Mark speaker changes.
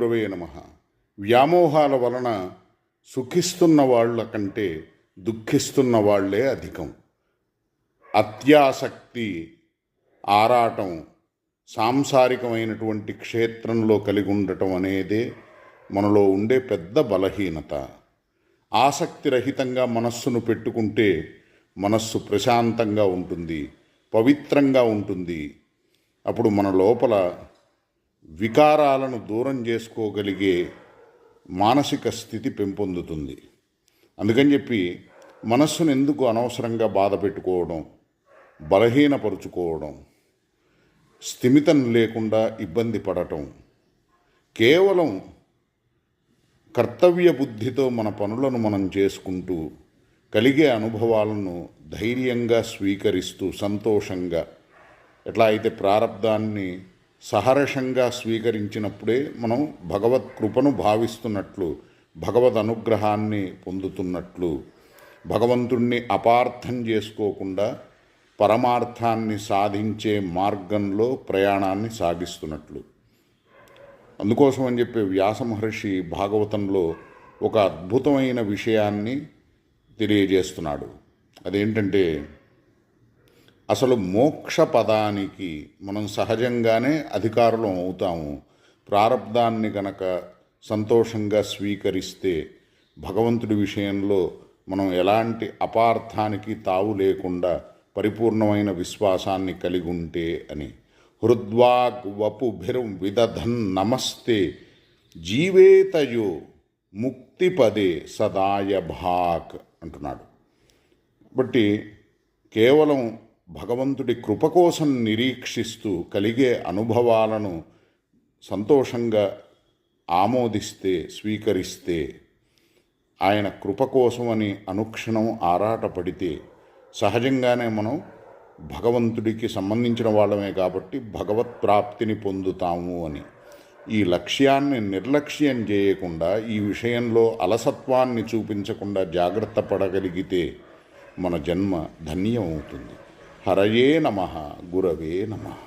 Speaker 1: గురవే నమః. వ్యామోహాల వలన సుఖిస్తున్న వాళ్ళ కంటే దుఃఖిస్తున్న వాళ్లే అధికం. అత్యాసక్తి, ఆరాటం సాంసారికమైనటువంటి క్షేత్రంలో కలిగి ఉండటం అనేదే మనలో ఉండే పెద్ద బలహీనత. ఆసక్తిరహితంగా మనస్సును పెట్టుకుంటే మనస్సు ప్రశాంతంగా ఉంటుంది, పవిత్రంగా ఉంటుంది. అప్పుడు మన లోపల వికారాలను దూరం చేసుకోగలిగే మానసిక స్థితి పెంపొందుతుంది. అందుకని చెప్పి మనస్సును ఎందుకు అనవసరంగా బాధ పెట్టుకోవడం, బలహీనపరుచుకోవడం, స్థిమితం లేకుండా ఇబ్బంది పడటం. కేవలం కర్తవ్య బుద్ధితో మన పనులను మనం చేసుకుంటూ కలిగే అనుభవాలను ధైర్యంగా స్వీకరిస్తూ సంతోషంగా, ఎట్లా అయితే ప్రారబ్ధాన్ని సహర్షంగా స్వీకరించినప్పుడే మనం భగవత్ కృపను భావిస్తున్నట్లు, భగవద్ అనుగ్రహాన్ని పొందుతున్నట్లు, భగవంతుణ్ణి అపార్థం చేసుకోకుండా పరమార్థాన్ని సాధించే మార్గంలో ప్రయాణాన్ని సాగిస్తున్నట్లు. అందుకోసం అని చెప్పి వ్యాస మహర్షి భాగవతంలో ఒక అద్భుతమైన విషయాన్ని తెలియజేస్తున్నాడు. అదేంటంటే, అసలు మోక్ష పదానికి మనం సహజంగానే అధికారులం అవుతాము. ప్రారబ్ధాన్ని గనక సంతోషంగా స్వీకరిస్తే భగవంతుడి విషయంలో మనం ఎలాంటి అపార్థానికి తావు లేకుండా పరిపూర్ణమైన విశ్వాసాన్ని కలిగి ఉంటే అని. హృద్వాగ్ వపుభిర్ విదధన్ నమస్తే జీవేతయో ముక్తిపదే సదాయ భాక్ అంటున్నాడు. బట్టి కేవలం భగవంతుడి కృప కోసం నిరీక్షిస్తూ కలిగే అనుభవాలను సంతోషంగా ఆమోదిస్తే, స్వీకరిస్తే, ఆయన కృప కోసమని అనుక్షణం ఆరాటపడితే సహజంగానే మనం భగవంతుడికి సంబంధించిన వాళ్ళమే కాబట్టి భగవత్ ప్రాప్తిని పొందుతాము అని. ఈ లక్ష్యాన్ని నిర్లక్ష్యం చేయకుండా, ఈ విషయంలో అలసత్వాన్ని చూపించకుండా జాగ్రత్త పడగలిగితే మన జన్మ ధన్యం అవుతుంది. హరయే నమః, గురవే నమః.